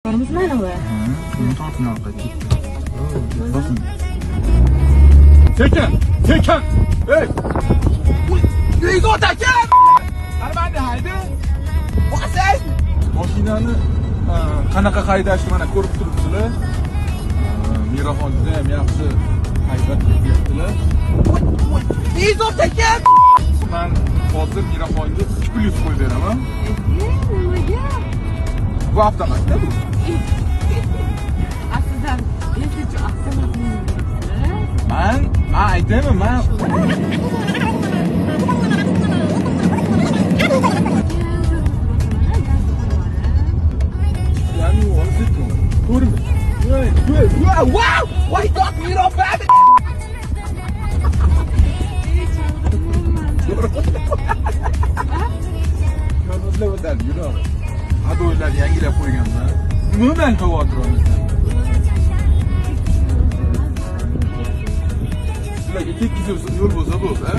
Mana bu. Shuni tortini orqaga ketdi. Bosim. Sekin! Sekin! Ey! Uyga o'takan! Armanda haydi. Bosing! Mashinani qanaqa haydashni mana ko'rib turibsizlar. Mirafon juda ham yaxshi haydab ketyaptilar. Uyga o'takan! Men hozir Mirafonga 3+ qo'yib beraman. Nimaga? Bu avtomatda bu. Aslida nechta avtomatni Men aytaymi, men yani o'zim ko'rib. Wow! Why got me off that? Ko'rib o'tadi, you Adoylar yangilab qo'yganman. Umuman xavotir olmaysan. Sizlarga tekis yo'l bo'lsa bo'ldi, ha?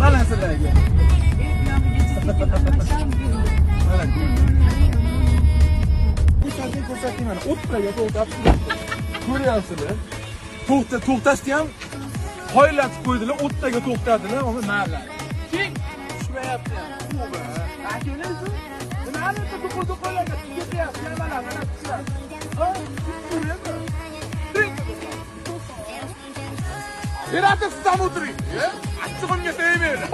Mana sizlarga. Ko'rsating mana o'tqaga to'xtab ko'ryapsizlar. To'xtashni ham qoyillatib qo'ydilar, o'tdaga to'xtadilar, uni mayli. Keng tushmayapti ham. Quba. Akanglar nimani to'qol-to'qollarga ketyapti, nimalar mana tushyapti. Ha, ko'ryapmi? Erata sizdan o'tiring, Achchig'imga tegmaydi.